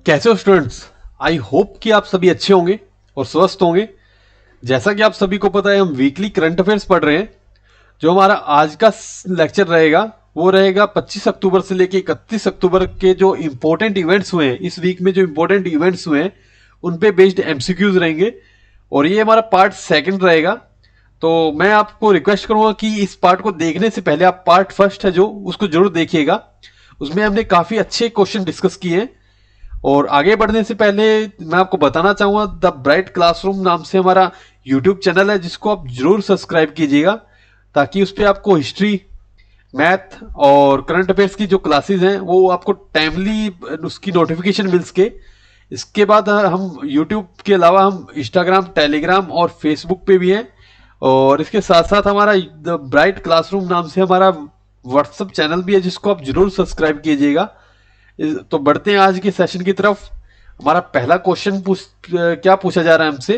कैसे हो students. I hope कि आप सभी अच्छे होंगे और स्वस्थ होंगे। जैसा कि आप सभी को पता है हम वीकली करंट अफेयर्स पढ़ रहे हैं। जो हमारा आज का लेक्चर रहेगा वो रहेगा 25 अक्टूबर से लेकर 31 अक्टूबर के जो इंपॉर्टेंट इवेंट्स हुए हैं, इस वीक में जो इंपॉर्टेंट इवेंट्स हुए हैं उन पे बेस्ड एमसीक्यूज रहेंगे और ये हमारा पार्ट सेकंड रहेगा। तो मैं आपको रिक्वेस्ट करूंगा कि इस पार्ट को देखने से पहले आप पार्ट फर्स्ट है जो उसको जरूर देखिएगा। उसमें हमने काफी अच्छे क्वेश्चन डिस्कस किए हैं। और आगे बढ़ने से पहले मैं आपको बताना चाहूंगा द ब्राइट क्लासरूम नाम से हमारा यूट्यूब चैनल है जिसको आप जरूर सब्सक्राइब कीजिएगा, ताकि उस पर आपको हिस्ट्री, मैथ और करंट अफेयर्स की जो क्लासेस हैं वो आपको टाइमली उसकी नोटिफिकेशन मिल सके। इसके बाद हम यूट्यूब के अलावा हम इंस्टाग्राम, टेलीग्राम और फेसबुक पे भी हैं। और इसके साथ साथ हमारा द ब्राइट क्लासरूम नाम से हमारा व्हाट्सएप चैनल भी है जिसको आप जरूर सब्सक्राइब कीजिएगा। तो बढ़ते हैं आज के सेशन की तरफ। हमारा पहला क्वेश्चन क्या पूछा जा रहा है हमसे।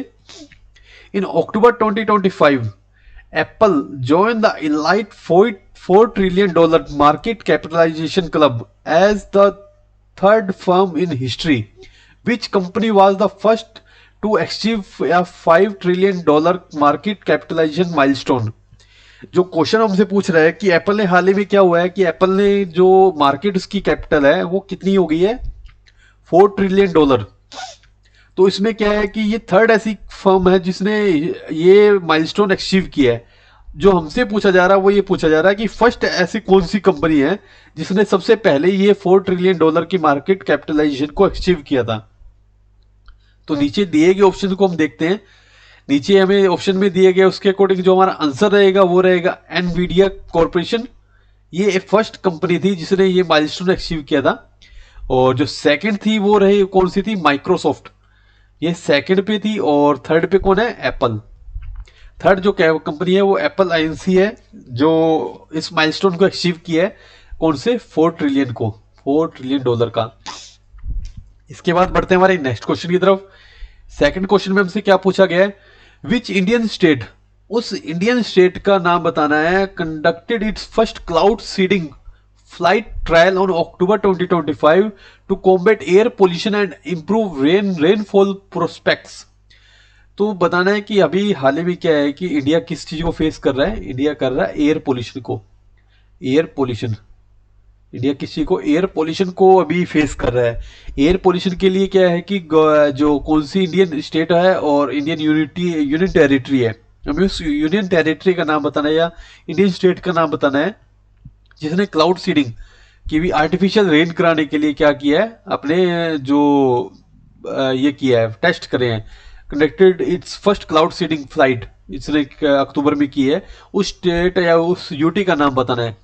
इन October 2025 Apple joined the elite $4 trillion market capitalization club as the third firm in history. Which company was the first to achieve a $5 trillion market capitalization milestone? जो क्वेश्चन हमसे पूछ रहा है कि एप्पल ने हाल ही में क्या हुआ है कि एप्पल ने जो मार्केट उसकी कैपिटल है वो कितनी हो गई है, $4 ट्रिलियन। तो इसमें क्या है कि ये थर्ड ऐसी फर्म है जिसने ये माइलस्टोन अचीव किया है। जो हमसे पूछा जा रहा है वो ये पूछा जा रहा है कि फर्स्ट ऐसी कौन सी कंपनी है जिसने सबसे पहले ये $4 ट्रिलियन की मार्केट कैपिटलाइजेशन को अचीव किया था। तो नीचे दिए गए ऑप्शन को हम देखते हैं। नीचे हमें ऑप्शन में दिए गए उसके अकॉर्डिंग जो हमारा आंसर रहेगा वो रहेगा एनवीडिया कॉर्पोरेशन। ये एक फर्स्ट कंपनी थी जिसने ये माइलस्टोन अचीव किया था। और जो सेकंड थी वो रही कौन सी थी, माइक्रोसॉफ्ट। ये सेकंड पे थी। और थर्ड पे कौन है, एप्पल। थर्ड जो कंपनी है वो एप्पल आईएनसी है जो इस माइलस्टोन को अचीव किया है। कौन से, $4 ट्रिलियन का। इसके बाद बढ़ते हैं हमारे नेक्स्ट क्वेश्चन की तरफ। सेकंड क्वेश्चन में हमसे क्या पूछा गया है, विच इंडियन स्टेट, उस इंडियन स्टेट का नाम बताना है, conducted its first cloud seeding flight trial on October 2025 to combat air pollution and improve rainfall prospects. तो बताना है कि अभी हाल ही में क्या है कि इंडिया किस चीज को फेस कर रहा है। इंडिया कर रहा है एयर पोल्यूशन को। एयर पोल्यूशन, इंडिया किसी को एयर पोल्यूशन को अभी फेस कर रहा है। एयर पोल्यूशन के लिए क्या है कि जो कौन सी इंडियन स्टेट है और इंडियन यूनियन टेरिटरी है, हमें उस यूनियन टेरिटरी का नाम बताना है या इंडियन स्टेट का नाम बताना है जिसने क्लाउड सीडिंग की भी आर्टिफिशियल रेन कराने के लिए क्या किया है, अपने जो ये किया है, टेस्ट करे हैं, conducted its first cloud seeding flight, इसने अक्टूबर में की है। उस स्टेट या उस यूटी का नाम बताना है।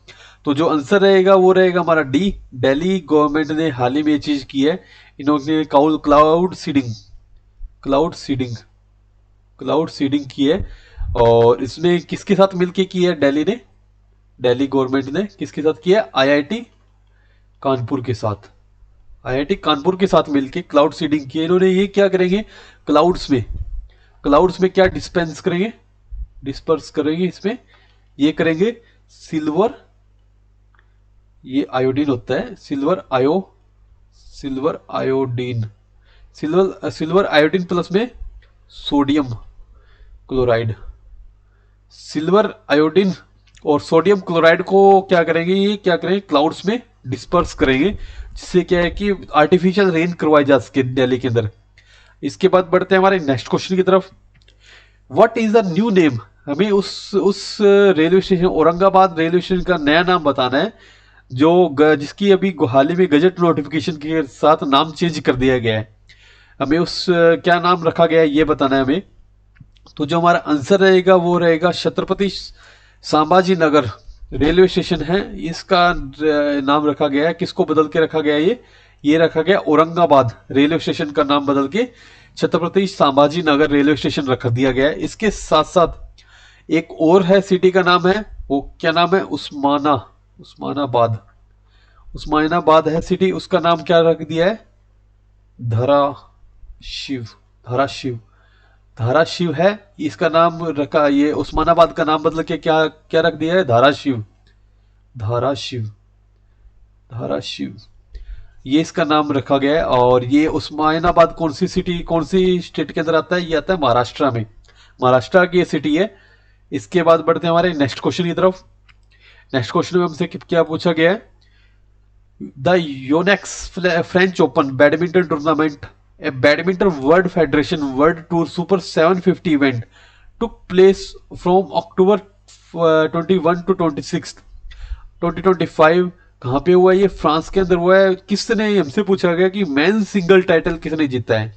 तो जो आंसर रहेगा वो रहेगा हमारा डी, दिल्ली गवर्नमेंट ने हाल ही में ये चीज की है। इन्होंने क्लाउड सीडिंग क्लाउड सीडिंग की है। और इसमें किसके साथ मिलके की है दिल्ली ने, दिल्ली गवर्नमेंट ने किसके साथ किया है, आईआईटी कानपुर के साथ। आईआईटी कानपुर के साथ मिलके क्लाउड सीडिंग की है इन्होंने। ये क्या करेंगे, क्लाउड्स में क्या डिस्पेंस करेंगे, डिस्पर्स करेंगे। इसमें ये करेंगे सिल्वर, ये आयोडीन होता है, सिल्वर आयोडीन प्लस में सोडियम क्लोराइड। सिल्वर आयोडीन और सोडियम क्लोराइड को क्या करेंगे, ये क्या करेंगे, क्लाउड्स में डिस्पर्स करेंगे, जिससे क्या है कि आर्टिफिशियल रेन करवाई जा सके दिल्ली के अंदर। इसके बाद बढ़ते हैं हमारे नेक्स्ट क्वेश्चन की तरफ। What is the new name, हमें उस railway station, Aurangabad railway station का नया नाम बताना है जो जिसकी अभी हाल ही में गजट नोटिफिकेशन के साथ नाम चेंज कर दिया गया है। हमें उस क्या नाम रखा गया है ये बताना है हमें। तो जो हमारा आंसर रहेगा वो रहेगा छत्रपति संभाजी नगर रेलवे स्टेशन है, इसका नाम रखा गया है। किसको बदल के रखा गया है, ये रखा गया औरंगाबाद रेलवे स्टेशन का नाम बदल के छत्रपति संभाजी नगर रेलवे स्टेशन रख दिया गया है। इसके साथ साथ एक और है सिटी का नाम है, वो क्या नाम है, उस्मानाबाद है सिटी, उसका नाम क्या रख दिया है, धाराशिव है इसका नाम रखा। ये उस्मानाबाद का नाम बदल के क्या क्या रख दिया है, धाराशिव। ये इसका नाम रखा गया है। और ये उस्मानाबाद कौन सी सिटी, कौन सी स्टेट के अंदर आता है? ये आता है महाराष्ट्र में, महाराष्ट्र की ये सिटी है। इसके बाद बढ़ते हैं हमारे नेक्स्ट क्वेश्चन की तरफ। नेक्स्ट क्वेश्चन में हमसे क्या पूछा गया है? The Yonex French open badminton tournament, A badminton world federation world tour super 750 event took place from October 21 to 26 2025। कहाँ पे हुआ? ये फ्रांस के अंदर हुआ है। किसने, हमसे पूछा गया कि मेन सिंगल टाइटल किसने जीता है?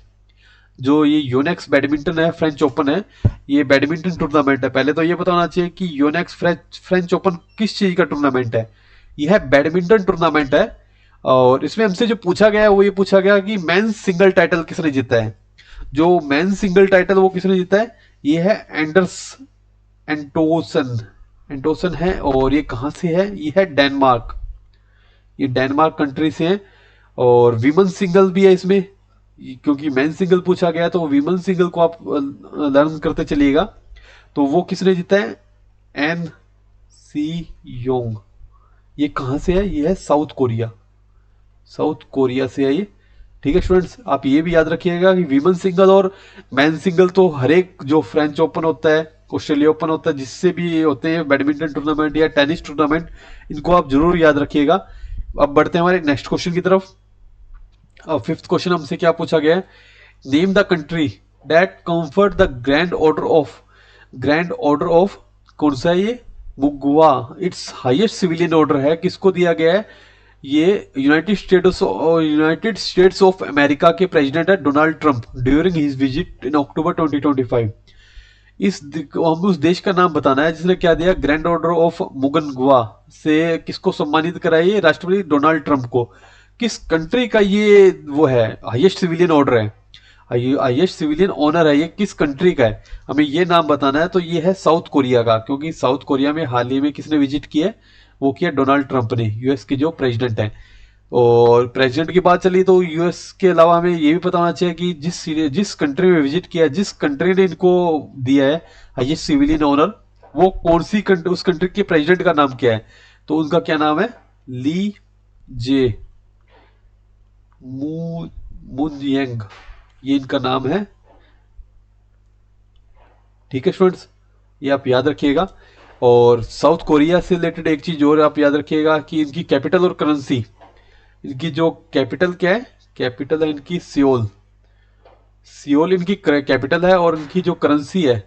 जो ये योनेक्स बैडमिंटन है, फ्रेंच ओपन है, ये बैडमिंटन टूर्नामेंट है। पहले तो ये बताना चाहिए कि योनेक्स फ्रेंच ओपन किस चीज का टूर्नामेंट है। यह बैडमिंटन टूर्नामेंट है। और इसमें हमसे जो पूछा गया है वो ये पूछा गया कि मेन सिंगल टाइटल किसने जीता है। जो मेन सिंगल टाइटल वो किसने जीता है? ये है एंडर्स एंटोसन, एंटोसन है। और ये कहाँ से है? ये है डेनमार्क, ये डेनमार्क कंट्री से है। और विमन सिंगल भी है इसमें, क्योंकि मेन सिंगल पूछा गया तो विमन सिंगल को आप लर्न करते चलिएगा। तो वो किसने जीता है? An Se Young. ये कहाँ से है? ये है साउथ कोरिया, साउथ कोरिया से है ये। ठीक है स्टूडेंट्स, आप ये भी याद रखिएगा कि विमेन सिंगल और मैन सिंगल तो हर एक, जो फ्रेंच ओपन होता है, ऑस्ट्रेलिया ओपन होता है, जिससे भी होते हैं बैडमिंटन टूर्नामेंट या टेनिस टूर्नामेंट, इनको आप जरूर याद रखिएगा। अब बढ़ते हैं हमारे नेक्स्ट क्वेश्चन की तरफ। अब फिफ्थ क्वेश्चन हमसे क्या पूछा गया है? Name the country that conferred the grand order of, कौन सा है ये? Mugunghwa. It's highest civilian order है। किसको दिया गया है? ये यूनाइटेड स्टेट्स ऑफ अमेरिका के प्रेसिडेंट है Donald Trump during his visit in October 2025। हम उस देश का नाम बताना है जिसने क्या दिया? ग्रैंड ऑर्डर ऑफ मुगनगवा से किसको सम्मानित कराई? राष्ट्रपति डोनाल्ड ट्रंप को। किस कंट्री का ये वो है? हाईएस्ट सिविलियन ऑर्डर है, हाईएस्ट सिविलियन ऑनर है। ये किस कंट्री का है? हमें ये नाम बताना है। तो ये है साउथ कोरिया का, क्योंकि साउथ कोरिया में हाल ही में किसने विजिट किया है? वो किया डोनाल्ड ट्रंप ने, यूएस के जो प्रेसिडेंट हैं। और प्रेसिडेंट की बात चली तो यूएस के अलावा हमें ये भी पता होना चाहिए कि जिस कंट्री में विजिट किया है, जिस कंट्री ने इनको दिया है हाईएस्ट सिविलियन ऑनर, वो कौन सी कंट्री, उस कंट्री के प्रेसिडेंट का नाम क्या है? तो उनका क्या नाम है? ली जे मुनयंग, ये इनका नाम है। ठीक है स्टूडेंट्स, ये आप याद रखिएगा। और साउथ कोरिया से रिलेटेड एक चीज और आप याद रखिएगा कि इनकी कैपिटल और करेंसी, इनकी जो कैपिटल क्या है? कैपिटल है इनकी सियोल, सियोल इनकी कैपिटल है। और इनकी जो करेंसी है,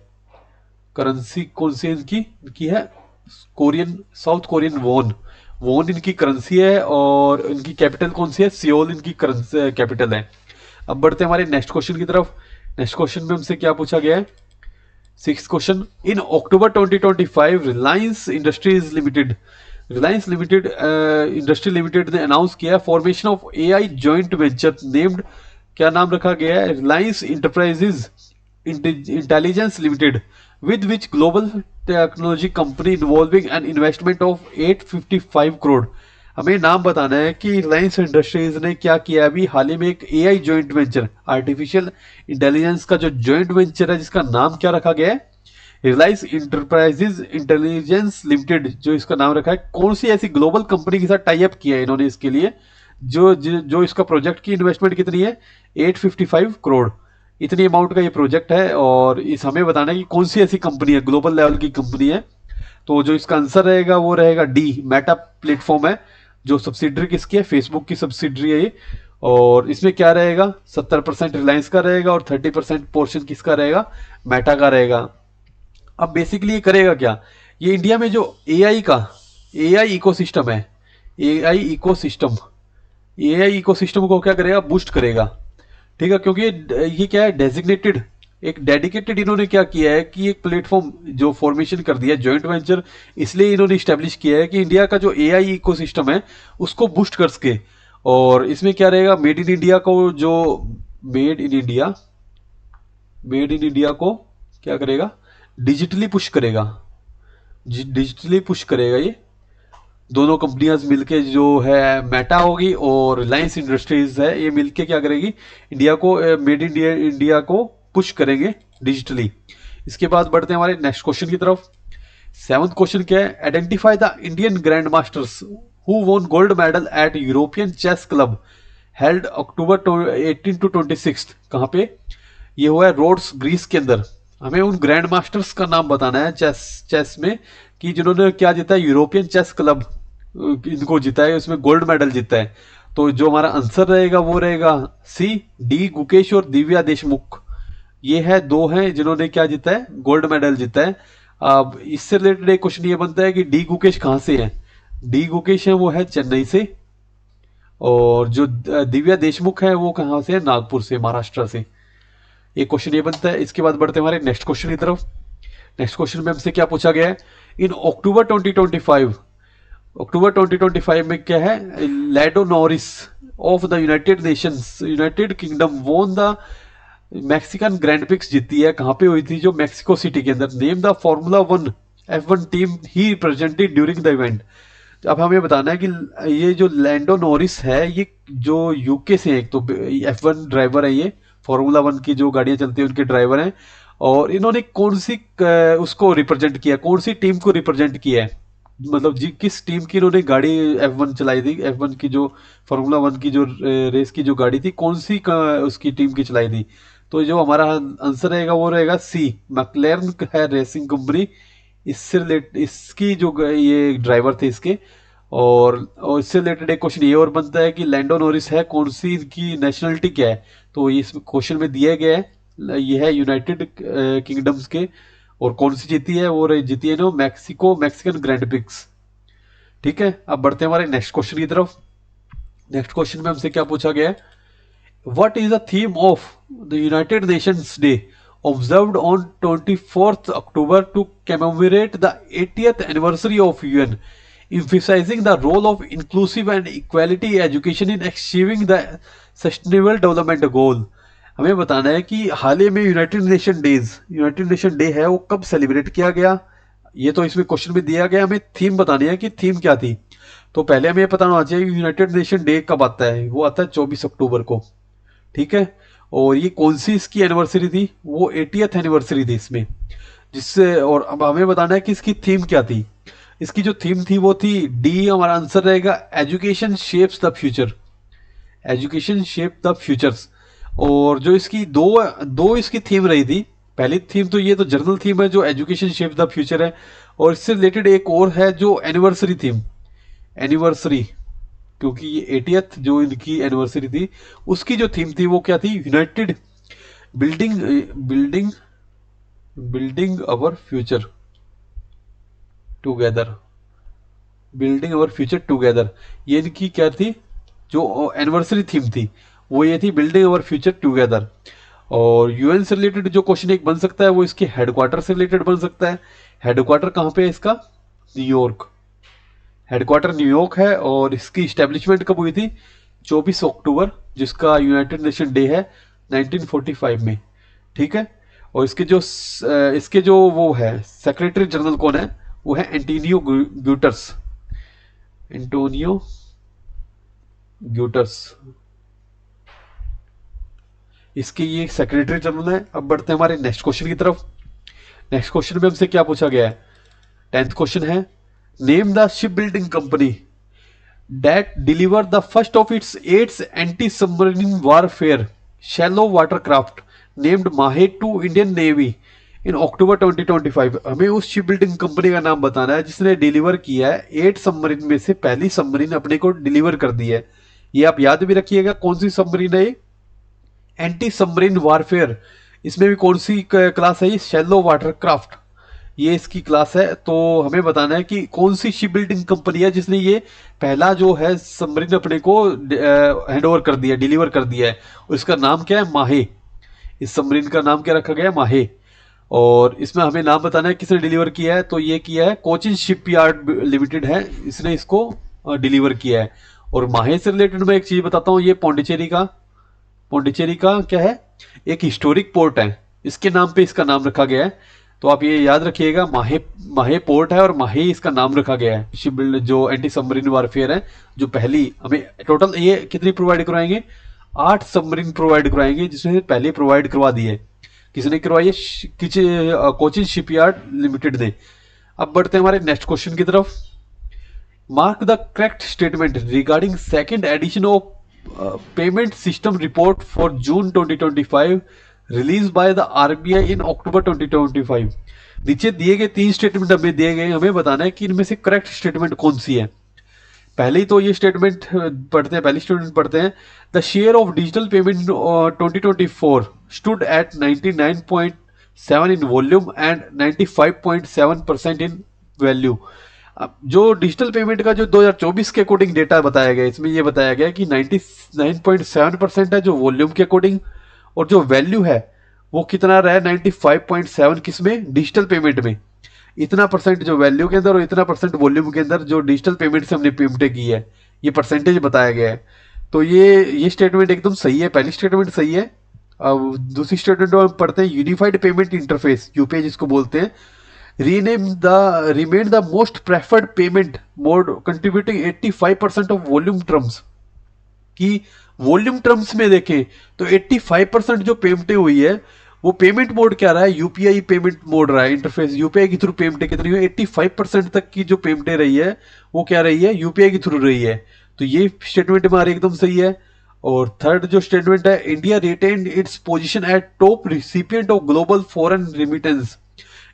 करेंसी कौन सी इनकी? इनकी है Korean, South Korean won, won इनकी करेंसी है। और इनकी कैपिटल कौन सी है? सियोल इनकी करेंसी कैपिटल है। अब बढ़ते हैं हमारे नेक्स्ट क्वेश्चन की तरफ। नेक्स्ट क्वेश्चन में हमसे क्या पूछा गया है? Six question. In October 2025 Reliance Industries Limited, Reliance Limited industry limited ने अनाउंस किया formation of AI joint venture named, क्या नाम रखा गया है? Reliance Enterprises Intelligence Limited, with which global technology company involving an investment of 855 crore. हमें नाम बताना है कि रिलायंस इंडस्ट्रीज ने क्या किया। अभी हाल ही में एक AI joint venture, artificial intelligence का जो जॉइंट वेंचर है, जिसका नाम क्या रखा गया है? रिलायंस इंटरप्राइजेज इंटेलिजेंस लिमिटेड, जो इसका नाम रखा है। कौन सी ऐसी ग्लोबल कंपनी के साथ टाई अप किया है इन्होंने इसके लिए? जो इसका प्रोजेक्ट की इन्वेस्टमेंट कितनी है? 855 करोड़, इतनी अमाउंट का ये प्रोजेक्ट है। और इस हमें बताना है कि कौन सी ऐसी कंपनी है, ग्लोबल लेवल की कंपनी है। तो जो इसका आंसर रहेगा वो रहेगा डी, मेटा प्लेटफॉर्म है, जो सब्सिडरी किसकी है? फेसबुक की सब्सिडरी है ये। और इसमें क्या रहेगा? 70% रिलायंस का रहेगा और 30% पोर्शन किसका रहेगा? मेटा का रहेगा। अब बेसिकली ये करेगा क्या? ये इंडिया में जो एआई इकोसिस्टम है, एआई इकोसिस्टम को क्या करेगा? बूस्ट करेगा। ठीक है, क्योंकि ये क्या है? डेजिग्नेटेड, एक डेडिकेटेड इन्होंने क्या किया है कि एक प्लेटफॉर्म जो फॉर्मेशन कर दिया जॉइंट वेंचर, इसलिए इन्होंने स्टैब्लिश किया है कि इंडिया का जो एआई इकोसिस्टम है उसको बूस्ट कर सके। और इसमें क्या रहेगा? मेड इन इंडिया को, जो मेड इन इंडिया को क्या करेगा? डिजिटली पुश करेगा, डिजिटली पुश करेगा। ये दोनों कंपनियां मिलके, जो है मेटा होगी और रिलायंस इंडस्ट्रीज है, ये मिलके क्या करेगी? इंडिया को, मेड इन इंडिया को पुश करेंगे डिजिटली। इसके बाद बढ़ते हैं हमारे नेक्स्ट क्वेश्चन की तरफ। सेवंथ क्वेश्चन क्या है? Identify the Indian grandmasters who won gold medal at European chess club held October 18 to 26। कहाँ पे ये हुआ है? रोड्स, ग्रीस के अंदर। हमें उन ग्रैंड मास्टर्स का नाम बताना है चेस में, कि जिन्होंने क्या जीता है, यूरोपियन चेस क्लब इनको जीता है, उसमें गोल्ड मेडल जीता है। तो जो हमारा आंसर रहेगा वो रहेगा सी, डी गुकेश और दिव्या देशमुख। ये है, दो हैं जिन्होंने क्या जीता है, गोल्ड मेडल जीता है। अब इससे रिलेटेड एक क्वेश्चन ये बनता है कि डी गुकेश कहाँ से है? डी गुकेश है वो है चेन्नई से, और जो दिव्या देशमुख है वो कहाँ से है? नागपुर से, महाराष्ट्र से। एक क्वेश्चन ये बनता है। इसके बाद बढ़ते हैं हमारे नेक्स्ट क्वेश्चन की तरफ। नेक्स्ट क्वेश्चन में हमसे क्या पूछा गया है? इन अक्टूबर 2025, अक्टूबर 2025 में क्या है? Lando Norris of the United Nations, United Kingdom won the Mexican Grand Prix जीती है। कहां पे हुई थी? जो मैक्सिको सिटी के अंदर। Name the formula one F1 team he represented during the event. अब हमें बताना है कि ये जो लैंडो नॉरिस है ये जो यूके से है, एक तो F1 ड्राइवर है, ये फॉर्मूला वन की जो गाड़ियां चलती है उनके ड्राइवर हैं, और इन्होंने कौन सी उसको रिप्रेजेंट किया, कौन सी टीम को रिप्रेजेंट किया है, मतलब जी किस टीम की इन्होंने गाड़ी F1 चलाई थी, F1 की जो फॉर्मूला वन की जो रेस की जो गाड़ी थी, कौन सी उसकी टीम की चलाई थी? तो जो हमारा आंसर रहेगा वो रहेगा सी, मैक्लेरन है रेसिंग कंपनी। इससे रिलेटेड इसकी जो ये ड्राइवर थे इसके, और इससे रिलेटेड एक क्वेश्चन ये और बनता है कि लैंडो नॉरिस है कौन सी, इनकी नेशनलिटी क्या है? तो ये इस क्वेश्चन में दिया गया है, ये है यूनाइटेड किंगडम्स के, और कौन सी जीती है? वो जीती है ना मैक्सिको, मैक्सिकन ग्रैंड प्रिक्स। ठीक है, अब बढ़ते हैं हमारे नेक्स्ट क्वेश्चन की तरफ। नेक्स्ट क्वेश्चन में हमसे क्या पूछा गया है? What is the theme of the United Nations day observed on 24th October to commemorate the 80th anniversary of UN, emphasizing the role of inclusive and equality education in achieving the sustainable development goal। हमें बताना है कि हाल ही में United nation day है वो कब celebrate किया गया। ये तो इसमें क्वेश्चन में दिया गया, हमें थीम बतानी है कि थीम क्या थी। तो पहले हमें पता होना चाहिए यूनाइटेड नेशन डे कब आता है। वो आता है 24 अक्टूबर को। ठीक है, और ये कौन सी इसकी एनिवर्सरी थी? वो 80th एनिवर्सरी थी इसमें, जिससे, और अब हमें बताना है कि इसकी थीम क्या थी। इसकी जो थीम थी वो थी डी, हमारा आंसर रहेगा education shapes the future, education shape the futures. और जो इसकी दो दो इसकी थीम रही थी। पहली थीम तो ये तो जनरल थीम है जो एजुकेशन शेप द फ्यूचर है, और इससे रिलेटेड एक और है जो एनिवर्सरी थीम, एनिवर्सरी, क्योंकि ये 80th जो इनकी एनिवर्सरी थी उसकी जो थीम थी वो क्या थी? यूनाइटेड बिल्डिंग बिल्डिंग बिल्डिंग अवर फ्यूचर टुगेदर, बिल्डिंग अवर फ्यूचर टुगेदर। ये इनकी क्या थी? जो एनिवर्सरी थीम थी वो ये थी, बिल्डिंग अवर फ्यूचर टुगेदर। और यूएन से रिलेटेड जो क्वेश्चन एक बन सकता है वो इसके हेडक्वार्टर से रिलेटेड बन सकता है। हेडक्वार्टर कहाँ पे है इसका? न्यूयॉर्क, हेडक्वार्टर न्यूयॉर्क है। और इसकी स्टैब्लिशमेंट कब हुई थी? 24 अक्टूबर, जिसका यूनाइटेड नेशन डे है 1945 में। ठीक है, और इसके जो वो है सेक्रेटरी जनरल कौन है? वो है एंटोनियो ग्यूटर्स, एंटोनियो ग्यूटर्स, इसके ये सेक्रेटरी जनरल है। अब बढ़ते हैं हमारे नेक्स्ट क्वेश्चन की तरफ। नेक्स्ट क्वेश्चन में हमसे क्या पूछा गया है? 10th क्वेश्चन है, name the ship building company that delivered the first of its 8 anti-submarine warfare shallow watercraft named Mahe to Indian Navy in October 2025। हमें उस शिप बिल्डिंग कंपनी का नाम बताना है जिसने डिलीवर किया है 8 सबमरीन में से पहली सबमरीन अपने को डिलीवर कर दी है। ये आप याद भी रखिएगा कौन सी सबमरीन है? Anti submarine warfare. इसमें भी कौन सी क्लास है? ये शैलो वाटरक्राफ्ट, ये इसकी क्लास है। तो हमें बताना है कि कौन सी शिप बिल्डिंग कंपनी है जिसने ये पहला जो है सबमरीन अपने को हैंड ओवर कर दिया, डिलीवर कर दिया है। उसका नाम क्या है? माहे। इस सबमरीन का नाम क्या रखा गया है? माहे। और इसमें हमें नाम बताना है किसने डिलीवर किया है। तो ये किया है कोचिन शिपयार्ड लिमिटेड है, इसने इसको डिलीवर किया है। और माहे से रिलेटेड मैं एक चीज बताता हूँ, ये पौंडीचेरी का क्या है? एक हिस्टोरिक पोर्ट है, इसके नाम पे इसका नाम रखा गया है। तो आप ये याद रखिएगा, माहे पोर्ट है और माहे इसका नाम रखा गया है। शिप जो एंटी सबमरीन वारफेयर है, जो पहली हमें टोटल ये कितनी प्रोवाइड करवाएंगे? 8 सबमरीन प्रोवाइड करवाएंगे, जिसमें पहले प्रोवाइड करवा दी है। किसने करवाई है? कोचिन शिपयार्ड लिमिटेड ने। अब बढ़ते हैं हमारे नेक्स्ट क्वेश्चन की तरफ। Mark the correct statement regarding second edition of payment system report for June 2025 release by the RBI in October 2025। नीचे दिए गए 3 स्टेटमेंट हमें दिए गए, हमें बताना है कि इनमें से करेक्ट स्टेटमेंट कौन सी है। पहले तो ये स्टेटमेंट पढ़ते हैं, पहली स्टेटमेंट पढ़ते हैं। The share of digital payment 2024 stood at 99.7 in volume and 95.7% in value. अब जो डिजिटल पेमेंट का जो 2024 के अकॉर्डिंग डेटा बताया गया, इसमें ये बताया गया कि 99.7% है जो वॉल्यूम के अकॉर्डिंग, और जो वैल्यू है वो कितना रहा है 95.7 किसमें, डिजिटल पेमेंट में। इतना परसेंट जो वैल्यू के अंदर और इतना परसेंट वॉल्यूम के अंदर जो डिजिटल पेमेंट से हमने पेमेंट की है, ये परसेंटेज बताया गया है। तो ये स्टेटमेंट एकदम सही है, पहली स्टेटमेंट सही है। अब दूसरी स्टेटमेंट हम पढ़ते हैं। यूनिफाइड पेमेंट इंटरफेस, यूपीआई जिसको बोलते हैं, rename the remain the most preferred payment mode contributing 85% of volume terms. कि वॉल्यूम टर्म्स में देखें तो 85% जो पेमेंटें हुई है वो पेमेंट मोड क्या रहा है, यूपीआई पेमेंट मोड रहा है। इंटरफेस यूपीआई के थ्रू पेमेंटें कितनी हुई, 85% तक की जो पेमेंटें रही है वो क्या रही है, यूपीआई के थ्रू रही है। तो ये स्टेटमेंट हमारी एकदम सही है। और थर्ड जो स्टेटमेंट है, India retained its position eight top recipient of global foreign remittance.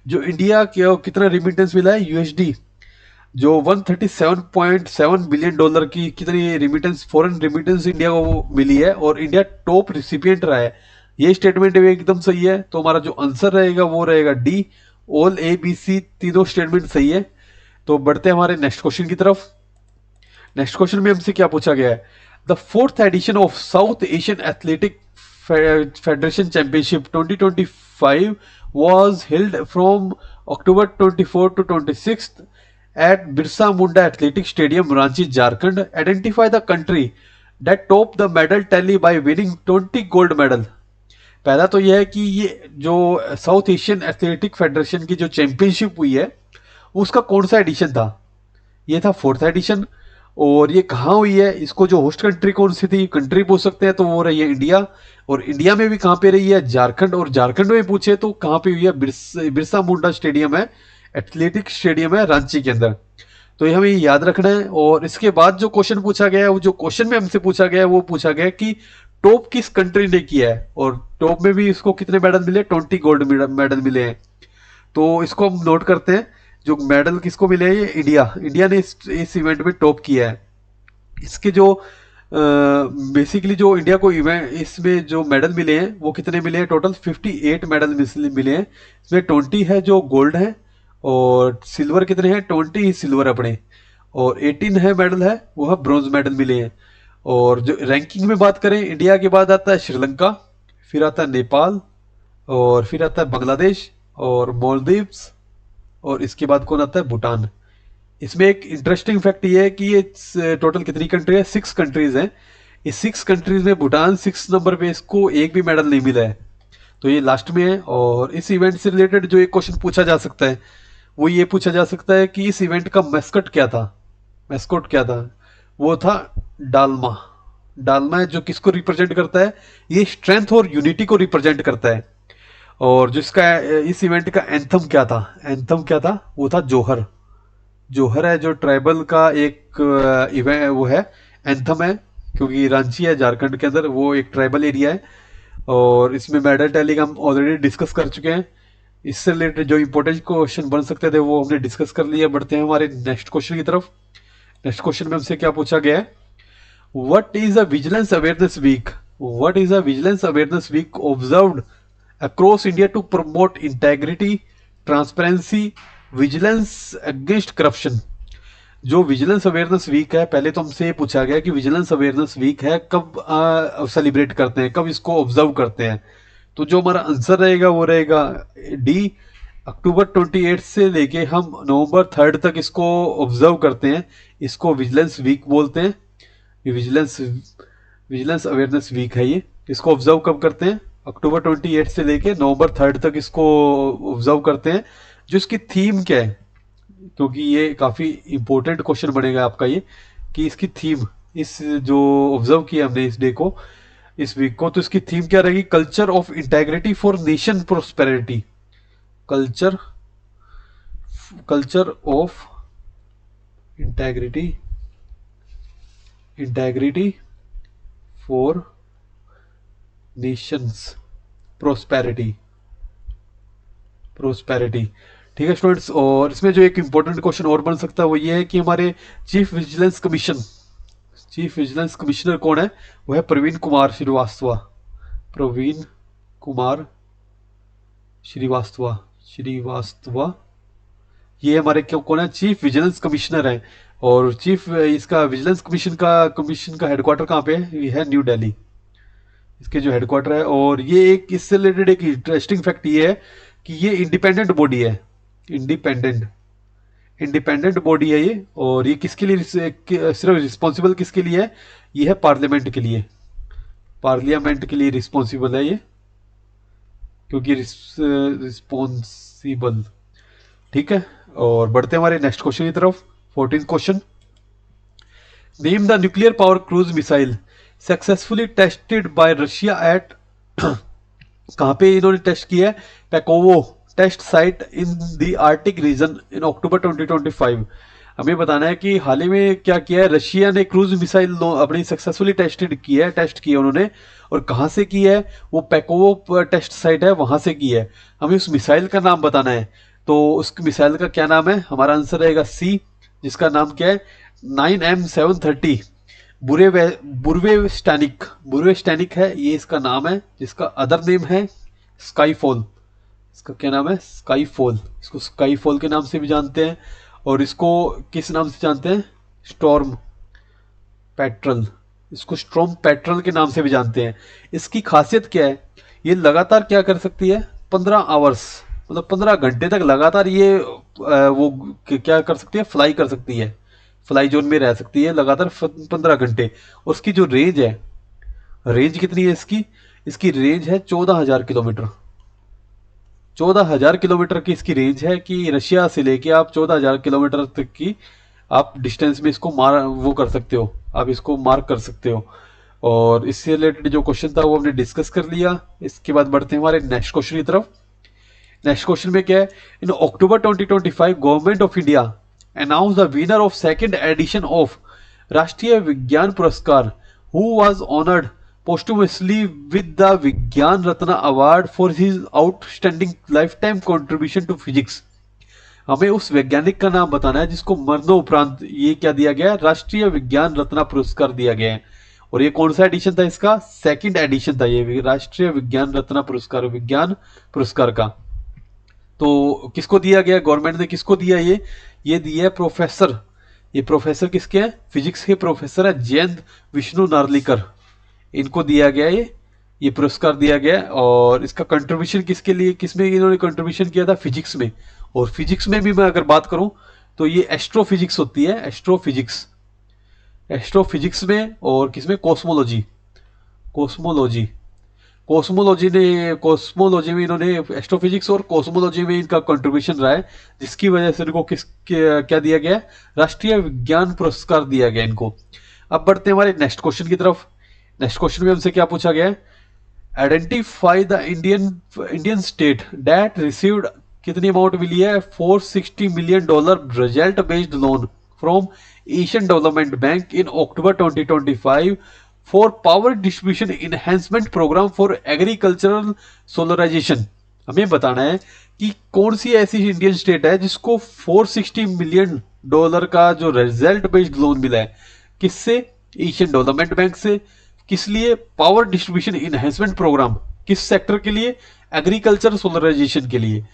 जो इंडिया के कितना रिमिटेंस मिला है, यूएसडी जो 137.7 बिलियन डॉलर की कितनी रिमिटेंस, फॉरेन रिमिटेंस इंडिया को मिली है, और इंडिया टॉप रिसिपिएंट रहा है। ये स्टेटमेंट भी एकदम सही है। तो हमारा जो आंसर रहेगा वो रहेगा D, all A B C तीनों स्टेटमेंट सही है। तो बढ़ते हैं हमारे नेक्स्ट क्वेश्चन की तरफ। नेक्स्ट क्वेश्चन में हमसे क्या पूछा गया है, the fourth edition of south Asian athletic federation championship 2025 was held from October 24 to 26 at Birsa Munda Athletic Stadium, Ranchi, Jharkhand. Identify the country that topped the medal tally by winning 20 gold medal. पहला तो यह है कि ये जो south Asian athletic federation की जो championship हुई है उसका कौन सा एडिशन था, ये था फोर्थ एडिशन। और ये कहाँ हुई है, इसको जो होस्ट कंट्री कौन सी थी, कंट्री पूछ सकते हैं तो वो रही है इंडिया। और इंडिया में भी कहाँ पे रही है, झारखंड। और झारखंड में पूछे तो कहाँ पे हुई है, बिरसा मुंडा स्टेडियम है, एथलेटिक स्टेडियम है रांची के अंदर। तो ये हमें याद रखना है। और इसके बाद जो क्वेश्चन पूछा गया है, वो जो क्वेश्चन में हमसे पूछा गया है वो पूछा गया कि टॉप किस कंट्री ने किया है, और टॉप में भी इसको कितने मेडल मिले, 20 गोल्ड मेडल मिले हैं। तो इसको हम नोट करते हैं। जो मेडल किसको मिले हैं, ये इंडिया ने इस इवेंट में टॉप किया है। इसके जो बेसिकली जो इंडिया को इवेंट इसमें जो मेडल मिले हैं वो कितने मिले हैं, टोटल 58 मेडल मिले हैं। इसमें 20 है जो गोल्ड है, और सिल्वर कितने हैं, 20 ही सिल्वर अपने, और 18 है मेडल है वो है ब्रॉन्ज मेडल मिले हैं। और जो रैंकिंग में बात करें, इंडिया के बाद आता है श्रीलंका, फिर आता है नेपाल, और फिर आता है बांग्लादेश और मालदीव्स, और इसके बाद कौन आता है, भूटान। इसमें एक इंटरेस्टिंग फैक्ट ये है कि ये टोटल कितनी कंट्री है, 6 कंट्रीज हैं। इस 6 कंट्रीज में भूटान 6 नंबर पे, इसको एक भी मेडल नहीं मिला है, तो ये लास्ट में है। और इस इवेंट से रिलेटेड जो एक क्वेश्चन पूछा जा सकता है वो ये पूछा जा सकता है कि इस इवेंट का मैस्कट क्या था, मैस्कॉट क्या था, वो था डालमा। डालमा है जो किसको रिप्रेजेंट करता है, ये स्ट्रेंथ और यूनिटी को रिप्रेजेंट करता है। और जिसका इस इवेंट का एंथम क्या था, एंथम क्या था, वो था जोहर। जोहर है जो ट्राइबल का एक इवेंट वो है, एंथम है, क्योंकि रांची है झारखंड के अंदर, वो एक ट्राइबल एरिया है। और इसमें मेडल टैली हम ऑलरेडी डिस्कस कर चुके हैं। इससे रिलेटेड जो इंपॉर्टेंट क्वेश्चन बन सकते थे वो हमने डिस्कस कर लिया। बढ़ते हैं हमारे नेक्स्ट क्वेश्चन की तरफ। नेक्स्ट क्वेश्चन में हमसे क्या पूछा गया है, what is a vigilance awareness week, what is a vigilance awareness week observed across India to promote integrity, transparency, vigilance against corruption. जो विजिलेंस अवेयरनेस वीक है, पहले तो हमसे ये पूछा गया कि विजिलेंस अवेयरनेस वीक है कब सेलिब्रेट करते हैं, कब इसको ऑब्जर्व करते हैं। तो जो हमारा आंसर रहेगा वो रहेगा डी, अक्टूबर 28 से लेके हम नवंबर 3 तक इसको ऑब्जर्व करते हैं, इसको विजिलेंस वीक बोलते हैं। ये विजिलेंस विजिलेंस अवेयरनेस वीक है ये। इसको ऑब्जर्व कब करते हैं, अक्टूबर 28 से लेके नवंबर 3 तक इसको ऑब्जर्व करते हैं। जो इसकी थीम क्या है, क्योंकि ये काफ़ी इंपॉर्टेंट क्वेश्चन बनेगा आपका ये, कि इसकी थीम, इस जो ऑब्जर्व किया हमने इस डे को, इस वीक को, तो इसकी थीम क्या रहेगी, culture of integrity for nation prosperity. Culture culture of integrity, integrity for Nations prosperity, prosperity. ठीक है स्टूडेंट्स, और इसमें जो एक इंपॉर्टेंट क्वेश्चन और बन सकता है वो ये है कि हमारे chief vigilance commission, chief vigilance commissioner कौन है? वो है प्रवीण कुमार श्रीवास्तव, प्रवीण कुमार श्रीवास्तव, श्रीवास्तव। ये हमारे क्यों कौन है? चीफ विजिलेंस कमिश्नर है। और चीफ इसका विजिलेंस कमीशन का हेडक्वार्टर कहाँ पे है? ये है न्यू दिल्ली, इसके जो हेडक्वार्टर है। और ये एक इससे रिलेटेड एक इंटरेस्टिंग फैक्ट ये है कि ये इंडिपेंडेंट बॉडी है, इंडिपेंडेंट इंडिपेंडेंट बॉडी है ये। और ये किसके लिए सिर्फ रिस्पॉन्सिबल किसके लिए है? ये है पार्लियामेंट के लिए, पार्लियामेंट के लिए रिस्पॉन्सिबल है ये, क्योंकि रिस्पॉन्सिबल। ठीक है, और बढ़ते हैं हमारे नेक्स्ट क्वेश्चन की तरफ। 14th question, name the nuclear power cruise missile successfully tested by Russia at कहां पे इन्होंने टेस्ट किया है? Pankovo test site in the Arctic region in October 2025। हमें बताना है कि हाल ही में क्या किया है, रशिया ने क्रूज मिसाइल अपनी सक्सेसफुली टेस्ट किया उन्होंने, और कहां से की है? वो पैकोवो टेस्ट साइट है, वहां से की है। हमें उस मिसाइल का नाम बताना है, तो उस मिसाइल का क्या नाम है? हमारा आंसर रहेगा सी, जिसका नाम क्या है? 9M730 बुरवेस्टैनिक है, ये इसका नाम है, जिसका अदर नेम है स्काईफॉल। इसका क्या नाम है? स्काईफॉल। इसको स्काईफॉल के नाम से भी जानते हैं, और इसको किस नाम से जानते हैं? स्टॉर्म पेट्रल, इसको स्टॉर्म पेट्रल के नाम से भी जानते हैं। इसकी खासियत क्या है? ये लगातार क्या कर सकती है? 15 आवर्स, मतलब 15 घंटे तक लगातार ये वो क्या कर सकती है? फ्लाई कर सकती है, फ्लाई जोन में रह सकती है लगातार 15 घंटे। और उसकी जो रेंज है, रेंज कितनी है इसकी? इसकी रेंज है 14,000 किलोमीटर। 14,000 किलोमीटर की इसकी रेंज है, कि रशिया से लेके आप 14,000 किलोमीटर तक की आप डिस्टेंस में इसको वो कर सकते हो, आप इसको मार्क कर सकते हो। और इससे रिलेटेड जो क्वेश्चन था वो हमने डिस्कस कर लिया। इसके बाद बढ़ते हैं हमारे नेक्स्ट क्वेश्चन की तरफ। नेक्स्ट क्वेश्चन में क्या है? In October 2025 government of India announce the winner of second edition of Rashtriya Vigyan Puraskar who was honoured posthumously with the Vigyan Ratna award for his outstanding lifetime contribution to physics. हमें उस वैज्ञानिक का नाम बताना है जिसको मरणोपरांत ये क्या दिया गया है? राष्ट्रीय विज्ञान रत्न पुरस्कार दिया गया है। और ये कौन सा एडिशन था इसका? सेकंड एडिशन था ये राष्ट्रीय विज्ञान रत्न पुरस्कार, विज्ञान पुरस्कार का। तो किसको दिया गया? गवर्नमेंट ने किसको दिया? ये दिया है प्रोफेसर, ये प्रोफेसर किसके हैं? फिजिक्स के प्रोफेसर है जयंत विष्णु नार्लिकर, इनको दिया गया ये पुरस्कार दिया गया। और इसका कंट्रीब्यूशन किसके लिए, किसमें इन्होंने कंट्रीब्यूशन किया था? फिजिक्स में। और फिजिक्स में भी मैं अगर बात करूं तो ये एस्ट्रोफिजिक्स होती है, एस्ट्रोफिजिक्स, एस्ट्रोफिजिक्स में। और किसमें? कॉस्मोलॉजी, कॉस्मोलॉजी, कॉस्मोलॉजी में इन्होंने एस्ट्रोफिजिक्स और कॉस्मोलॉजी में इनका कंट्रीब्यूशन रहा है, जिसकी वजह से इनको क्या दिया गया? राष्ट्रीय विज्ञान पुरस्कार दिया गया इनको। अब बढ़ते हैं हमारे नेक्स्ट क्वेश्चन की तरफ। नेक्स्ट क्वेश्चन में हमसे क्या पूछा गया है? Identify the Indian state that received कितनी अमाउंट मिली है? $460 million result based loan from Asian Development Bank in October 2025 for power distribution enhancement programme for agricultural solarisation. हमें बताना है कि कौन सी ऐसी इंडियन स्टेट है जिसको $460 मिलियन का जो रिजल्ट बेस्ड लोन मिला है, किससे? एशियन डेवलपमेंट बैंक से। किस लिए? पावर डिस्ट्रीब्यूशन इनहेंसमेंट प्रोग्राम, किस सेक्टर के लिए? एग्रीकल्चर सोलराइजेशन के लिए।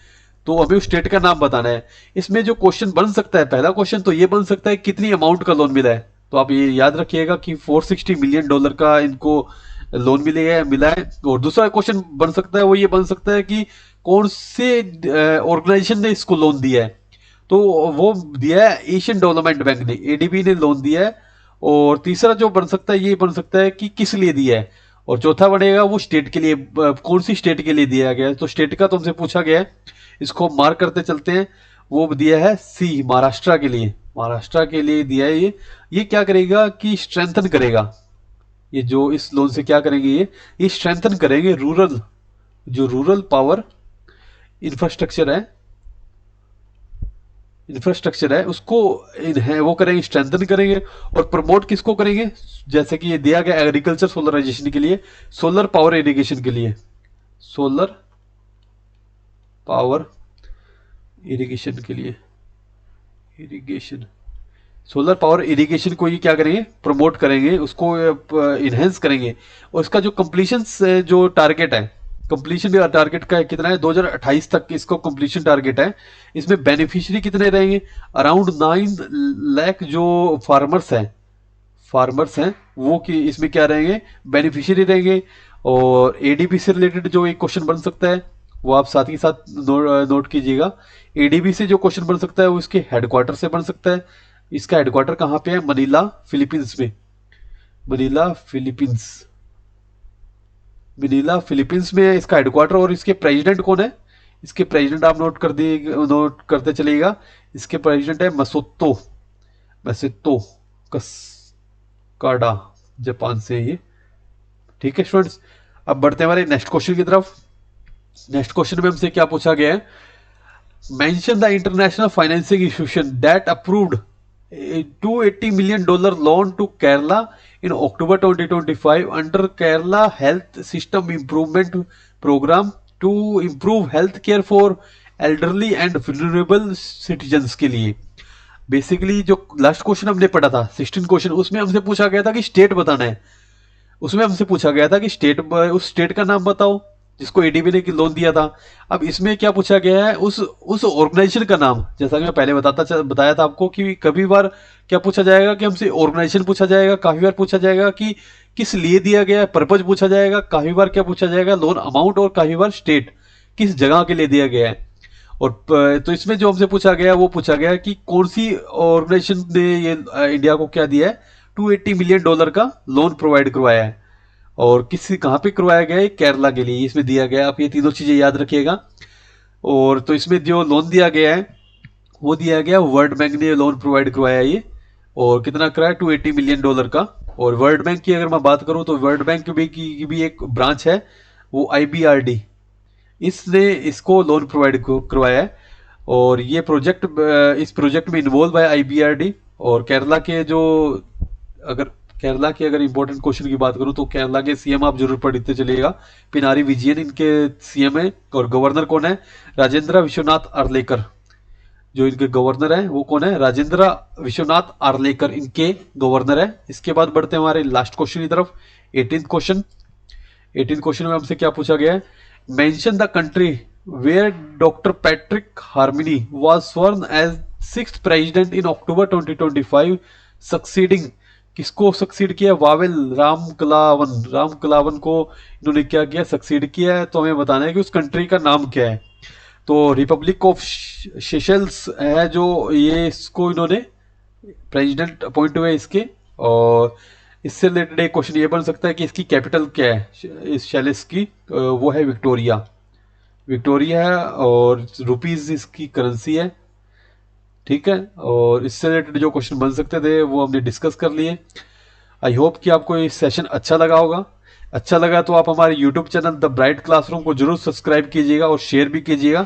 तो हमें उस स्टेट का नाम बताना है। इसमें जो क्वेश्चन बन सकता है, पहला क्वेश्चन तो ये बन सकता है कितनी अमाउंट का लोन मिला है। तो आप ये याद रखिएगा कि $460 मिलियन का इनको लोन मिला है। और दूसरा क्वेश्चन बन सकता है, वो ये बन सकता है कि कौन से ऑर्गेनाइजेशन ने इसको लोन दिया है। तो वो दिया है एशियन डेवलपमेंट बैंक ने, एडीबी ने लोन दिया है। और तीसरा जो बन सकता है, ये बन सकता है कि किस लिए दिया है। और चौथा बनेगा वो स्टेट के लिए, कौन सी स्टेट के लिए दिया गया है। तो स्टेट का तुमसे पूछा गया है, इसको मार्क करते चलते हैं। वो दिया है सी, महाराष्ट्र के लिए, महाराष्ट्र के लिए दिया है ये क्या करेगा कि स्ट्रेंथन करेगा। ये जो इस लोन से क्या करेंगे, ये स्ट्रेंथन करेंगे रूरल, जो रूरल पावर इंफ्रास्ट्रक्चर है, इंफ्रास्ट्रक्चर है उसको है वो करेंगे, स्ट्रेंथन करेंगे। और प्रमोट किसको करेंगे, जैसे कि ये दिया गया एग्रीकल्चर सोलराइजेशन के लिए, सोलर पावर इरिगेशन के लिए, सोलर पावर इरिगेशन के लिए, इरिगेशन, सोलर पावर इरिगेशन को ये क्या करेंगे, प्रमोट करेंगे, उसको इनहेंस करेंगे। और इसका जो कंप्लीशन जो टारगेट है, कंप्लीशन टारगेट का कितना है, 2028 तक इसको कंप्लीशन टारगेट है। इसमें बेनिफिशियरी कितने रहेंगे, अराउंड 9 लाख जो फार्मर्स हैं वो कि इसमें क्या रहेंगे, बेनिफिशियरी रहेंगे। और एडीबी से रिलेटेड जो एक क्वेश्चन बन सकता है वो आप साथ ही साथ नोट कीजिएगा। एडीबी से जो क्वेश्चन बन सकता है वो इसके हेडक्वार्टर से बन सकता है। इसका हेडक्वार्टर कहाँ पे है, मनीला फिलीपींस में, मनीला फिलीपींस, मनीला फिलीपींस में है इसका हेडक्वार्टर। और इसके प्रेसिडेंट कौन है, इसके प्रेसिडेंट आप नोट करते चलिएगा। इसके प्रेसिडेंट है मसोतो मसेतो काडा, जापान से है ये। ठीक है स्टूडेंट्स, अब बढ़ते हैं हमारे नेक्स्ट क्वेश्चन की तरफ। नेक्स्ट क्वेश्चन में हमसे क्या पूछा गया है, mention the international financing institution that approved $280 million loan to Kerala in October 2025 under Kerala Health System Improvement Program to improve health care for elderly and vulnerable citizens के लिए। बेसिकली जो last question हमने पढ़ा था 16 question, उसमें हमसे पूछा गया था कि स्टेट बताना है। उसमें हमसे पूछा गया था कि स्टेट, उस स्टेट का नाम बताओ जिसको एडीबी ने लोन दिया था। अब इसमें क्या पूछा गया है, उस ऑर्गेनाइजेशन का नाम। जैसा कि मैं पहले बताया था आपको कि कभी बार क्या पूछा जाएगा कि हमसे ऑर्गेनाइजेशन पूछा जाएगा, काफी बार पूछा जाएगा कि किस लिए दिया गया है, पर्पज पूछा जाएगा, काफी बार क्या पूछा जाएगा, लोन अमाउंट, और काफी बार स्टेट किस जगह के लिए दिया गया है। और तो इसमें जो हमसे पूछा गया वो पूछा गया कि कौन सी ऑर्गेनाइजेशन ने ये इंडिया को क्या दिया है, $280 मिलियन का लोन प्रोवाइड करवाया है। और किसी कहाँ पे करवाया गया है, केरला के लिए इसमें दिया गया है। आप ये तीनों चीजें याद रखिएगा। और तो इसमें जो लोन दिया गया है वो दिया गया, वर्ल्ड बैंक ने लोन प्रोवाइड करवाया है ये। और कितना कराया, $280 मिलियन का। और वर्ल्ड बैंक की अगर मैं बात करूं तो वर्ल्ड बैंक की भी एक ब्रांच है, वो IBRD, इसने इसको लोन प्रोवाइड करवाया है। और ये प्रोजेक्ट, इस प्रोजेक्ट में इन्वॉल्व है IBRD। और केरला के जो, अगर केरला के अगर इंपॉर्टेंट क्वेश्चन की बात करूं तो केरला के सीएम आप जरूर पढ़ते चलिएगा, पिनारी विजयन इनके सीएम है। और गवर्नर कौन है, राजेंद्र विश्वनाथ आर्लेकर। जो इनके गवर्नर है वो कौन है, राजेंद्र विश्वनाथ आर्लेकर इनके गवर्नर है। इसके बाद बढ़ते हैं हमारे लास्ट क्वेश्चन की तरफ, 18th क्वेश्चन। 18th क्वेश्चन में हमसे क्या पूछा गया है, mention the country where doctor Patrick Herminie was sworn as 6th president in October 2025, succeeding, किसको सक्सीड किया, वावेल राम कलावन को इन्होंने क्या किया, सक्सीड किया है। तो हमें बताना है कि उस कंट्री का नाम क्या है। तो रिपब्लिक ऑफ सेशल्स है जो, ये इसको इन्होंने प्रेसिडेंट अपॉइंट हुए इसके। और इससे रिलेटेड एक क्वेश्चन ये बन सकता है कि इसकी कैपिटल क्या है इस शेलिस की, वो है विक्टोरिया, विक्टोरिया है। और रुपीज इसकी करेंसी है। ठीक है, और इससे रिलेटेड जो क्वेश्चन बन सकते थे वो हमने डिस्कस कर लिए। आई होप कि आपको ये सेशन अच्छा लगा होगा। अच्छा लगा तो आप हमारे YouTube channel the bright classroom को जरूर सब्सक्राइब कीजिएगा और शेयर भी कीजिएगा,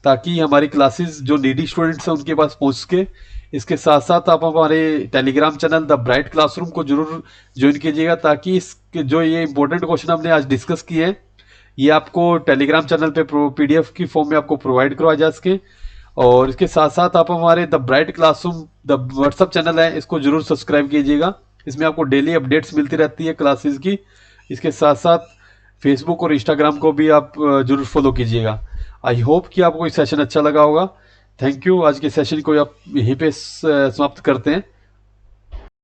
ताकि हमारी क्लासेस जो नीडी स्टूडेंट्स हैं उनके पास पहुंच सके। इसके साथ साथ आप हमारे Telegram channel the bright classroom को जरूर ज्वाइन कीजिएगा, ताकि इसके जो ये इंपॉर्टेंट क्वेश्चन हमने आज डिस्कस किए हैं ये आपको टेलीग्राम चैनल पे PDF की फॉर्म में आपको प्रोवाइड करवाया जा सके। और इसके साथ साथ आप हमारे the bright classroom the WhatsApp channel है, इसको जरूर सब्सक्राइब कीजिएगा। इसमें आपको डेली अपडेट्स मिलती रहती है क्लासेस की। इसके साथ साथ फेसबुक और इंस्टाग्राम को भी आप जरूर फॉलो कीजिएगा। आई होप कि आपको ये सेशन अच्छा लगा होगा। Thank you. आज के सेशन को आप यहीं पे समाप्त करते हैं।